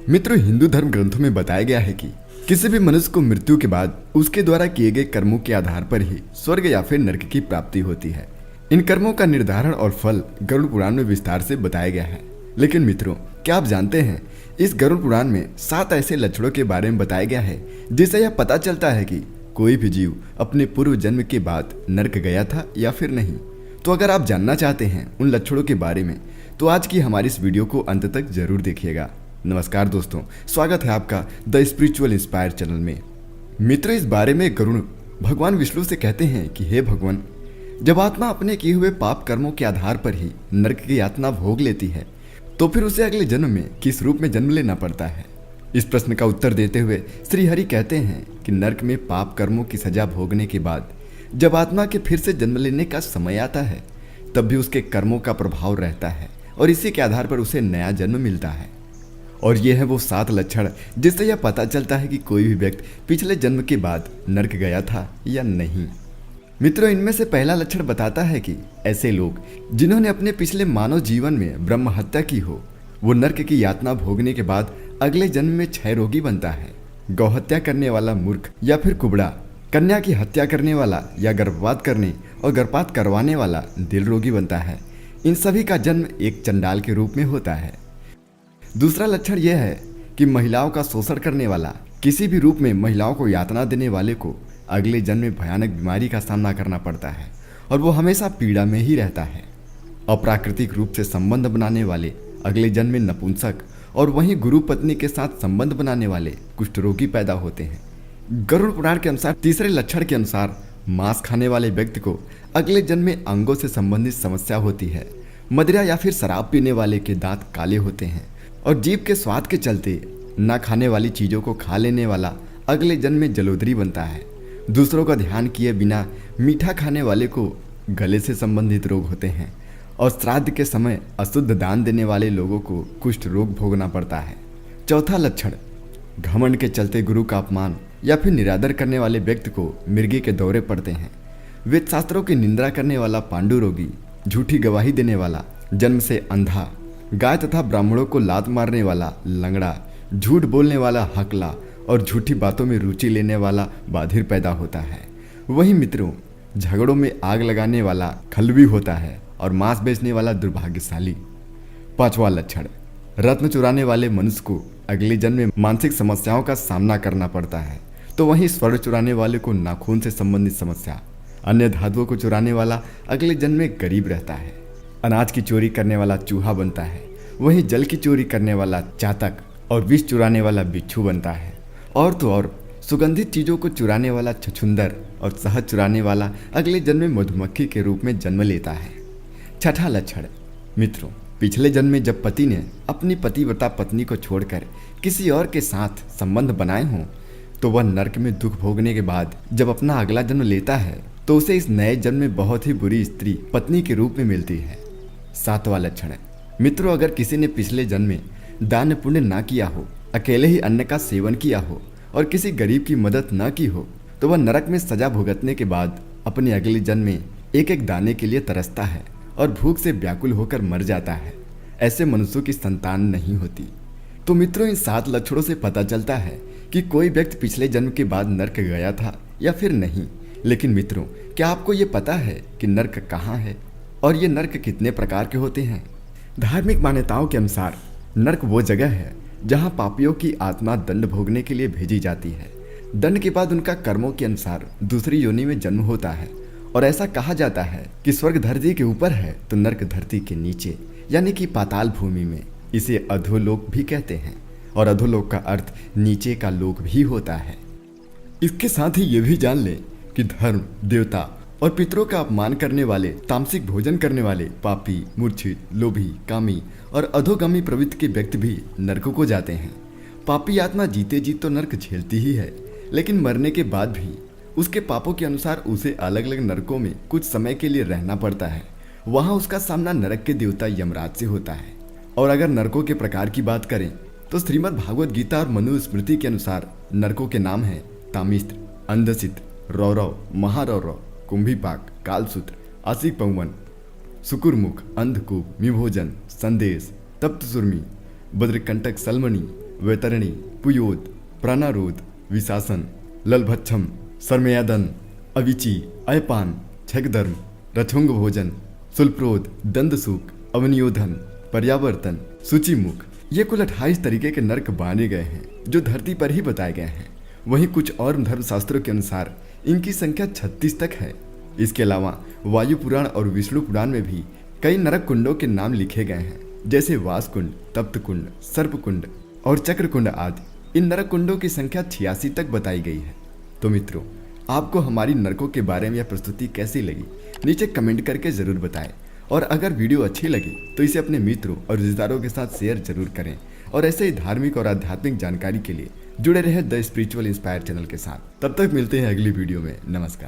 मित्रों, हिंदू धर्म ग्रंथों में बताया गया है कि किसी भी मनुष्य को मृत्यु के बाद उसके द्वारा किए गए कर्मों के आधार पर ही स्वर्ग या फिर नरक की प्राप्ति होती है। इन कर्मों का निर्धारण और फल गरुड़ पुराण में विस्तार से बताया गया है। लेकिन मित्रों, क्या आप जानते हैं, इस गरुड़ पुराण में 7 ऐसे लक्षणों के बारे में बताया गया है जिससे यह पता चलता है कि कोई भी जीव अपने पूर्व जन्म के बाद नरक गया था या फिर नहीं। तो अगर आप जानना चाहते हैं उन लक्षणों के बारे में, तो आज की हमारी इस वीडियो को अंत तक जरूर देखिएगा। नमस्कार दोस्तों, स्वागत है आपका द स्पिरिचुअल इंस्पायर चैनल में। मित्रों, इस बारे में गरुड़ भगवान विष्णु से कहते हैं कि हे भगवान, जब आत्मा अपने किए हुए पाप कर्मों के आधार पर ही नरक की यातना भोग लेती है, तो फिर उसे अगले जन्म में किस रूप में जन्म लेना पड़ता है। इस प्रश्न का उत्तर देते हुए श्री हरि कहते हैं कि नरक में पाप कर्मों की सजा भोगने के बाद जब आत्मा के फिर से जन्म लेने का समय आता है, तब भी उसके कर्मों का प्रभाव रहता है और इसी के आधार पर उसे नया जन्म मिलता है। और ये है वो 7 लक्षण जिससे यह पता चलता है कि कोई भी व्यक्ति पिछले जन्म के बाद नरक गया था या नहीं। मित्रों, इनमें से पहला लक्षण बताता है कि ऐसे लोग जिन्होंने अपने पिछले मानव जीवन में ब्रह्म हत्या की हो, वो नरक की यातना भोगने के बाद अगले जन्म में क्षय रोगी बनता है। गौ हत्या करने वाला मूर्ख या फिर कुबड़ा, कन्या की हत्या करने वाला या गर्भपात करने और गर्भपात करवाने वाला दिल रोगी बनता है। इन सभी का जन्म एक चंडाल के रूप में होता है। दूसरा लक्षण यह है कि महिलाओं का शोषण करने वाला, किसी भी रूप में महिलाओं को यातना देने वाले को अगले जन्म में भयानक बीमारी का सामना करना पड़ता है और वो हमेशा पीड़ा में ही रहता है। अप्राकृतिक रूप से संबंध बनाने वाले अगले जन्म में नपुंसक और वहीं गुरु पत्नी के साथ संबंध बनाने वाले कुष्ठ रोगी पैदा होते हैं। गरुड़ पुराण के अनुसार तीसरे लक्षण के अनुसार मांस खाने वाले व्यक्ति को अगले जन्म में अंगों से संबंधित समस्या होती है। मदिरा या फिर शराब पीने वाले के दांत काले होते हैं और जीभ के स्वाद के चलते ना खाने वाली चीजों को खा लेने वाला अगले जन्म में जलोदरी बनता है। दूसरों का ध्यान किए बिना मीठा खाने वाले को गले से संबंधित रोग होते हैं और श्राद्ध के समय अशुद्ध दान देने वाले लोगों को कुष्ठ रोग भोगना पड़ता है। चौथा लक्षण, घमंड के चलते गुरु का अपमान या फिर निरादर करने वाले व्यक्ति को मिर्गी के दौरे पड़ते हैं। वेद शास्त्रों की निंदा करने वाला पांडु रोगी, झूठी गवाही देने वाला, जन्म से अंधा, गाय तथा ब्राह्मणों को लात मारने वाला लंगड़ा, झूठ बोलने वाला हकला और झूठी बातों में रुचि लेने वाला बाधिर पैदा होता है। वहीं मित्रों, झगड़ों में आग लगाने वाला खलवी होता है और मांस बेचने वाला दुर्भाग्यशाली। पांचवा लक्षण, रत्न चुराने वाले मनुष्य को अगले जन्म में मानसिक समस्याओं का सामना करना पड़ता है, तो वहीं स्वर्ण चुराने वाले को नाखून से संबंधित समस्या, अन्य धातुओं को चुराने वाला अगले जन्म में गरीब रहता है। अनाज की चोरी करने वाला चूहा बनता है, वहीं जल की चोरी करने वाला चातक और विष चुराने वाला बिच्छू बनता है। और तो और सुगंधित चीजों को चुराने वाला छछुंदर और शहद चुराने वाला अगले जन्म में मधुमक्खी के रूप में जन्म लेता है। छठा लक्षण, मित्रों, पिछले जन्म में जब पति ने अपनी पतिव्रता पत्नी को छोड़कर किसी और के साथ संबंध बनाए हों, तो वह नरक में दुख भोगने के बाद जब अपना अगला जन्म लेता है, तो उसे इस नए जन्म में बहुत ही बुरी स्त्री पत्नी के रूप में मिलती है। सातवां लक्षण है, मित्रों, अगर किसी ने पिछले जन्म में दान पुण्य ना किया हो, अकेले ही अन्न का सेवन किया हो और किसी गरीब की मदद ना की हो, तो वह नरक में सजा भुगतने के बाद अपने अगले जन्म में एक एक दाने के लिए तरसता है और भूख से व्याकुल होकर मर जाता है। ऐसे मनुष्यों की संतान नहीं होती। तो मित्रों, इन 7 लक्षणों से पता चलता है कि कोई व्यक्ति पिछले जन्म के बाद नरक गया था या फिर नहीं। लेकिन मित्रों, क्या आपको ये पता है कि नरक कहाँ है और ये नरक कितने प्रकार के होते हैं? धार्मिक मान्यताओं के अनुसार नरक वो जगह है जहाँ पापियों की आत्मा दंड भोगने के लिए भेजी जाती है। दंड के बाद उनका कर्मों के अनुसार दूसरी योनि में जन्म होता है और ऐसा कहा जाता है कि स्वर्ग धरती के ऊपर है तो नरक धरती के नीचे, यानी कि पाताल भूमि में। इसे अधोलोक भी कहते हैं और अधोलोक का अर्थ नीचे का लोक भी होता है। इसके साथ ही ये भी जान ले कि धर्म, देवता और पितरों का अपमान करने वाले, तामसिक भोजन करने वाले, पापी, मूर्छित, लोभी, कामी और अधोगामी प्रवृत्ति के व्यक्ति भी नरक को जाते हैं। पापी आत्मा जीते जी तो नरक झेलती ही है, लेकिन मरने के बाद भी उसके पापों के अनुसार उसे अलग अलग नरकों में कुछ समय के लिए रहना पड़ता है। वहां उसका सामना नरक के देवता यमराज से होता है। और अगर नरकों के प्रकार की बात करें तो श्रीमद् भागवत गीता और मनुस्मृति के अनुसार नरकों के नाम हैं तामिस्त्र, अंधसित, रौरव, महारौरव, कुंभीपाक, कालसूत्र, आसिक पवन, सुकुरमुख, अंधकूप, मिभोजन, संदेश, तप्त सुरमी, बद्रकंटक, सलमणि, वैतरणी, पुयोत, प्राणारोध, विशासन, ललभच्छम, सर्मयादन, अविची, अयपान, छगधर्म, रथुंग भोजन, सुलप्रोध, दंदसूक, अवनियोधन, पर्यावर्तन, सूचिमुख। ये कुल 28 तरीके के नरक बांधे गए हैं जो धरती पर ही बताए गए हैं। वहीं कुछ और धर्मशास्त्रों के अनुसार इनकी संख्या 36 तक है। इसके अलावा वायु पुराण और विष्णु पुराण में भी कई नरक कुंडों के नाम लिखे गए हैं, जैसे वासकुंड, तप्त कुंड, सर्पकुंड और चक्रकुंड आदि। इन नरक कुंडों की संख्या 86 तक बताई गई है। तो मित्रों, आपको हमारी नरकों के बारे में यह प्रस्तुति कैसी लगी, नीचे कमेंट करके जरूर बताएं। और अगर वीडियो अच्छी लगी तो इसे अपने मित्रों और रिश्तेदारों के साथ शेयर जरूर करें। और ऐसे ही धार्मिक और आध्यात्मिक जानकारी के लिए जुड़े रहे द स्पिरिचुअल इंस्पायर चैनल के साथ। तब तक मिलते हैं अगली वीडियो में। नमस्कार।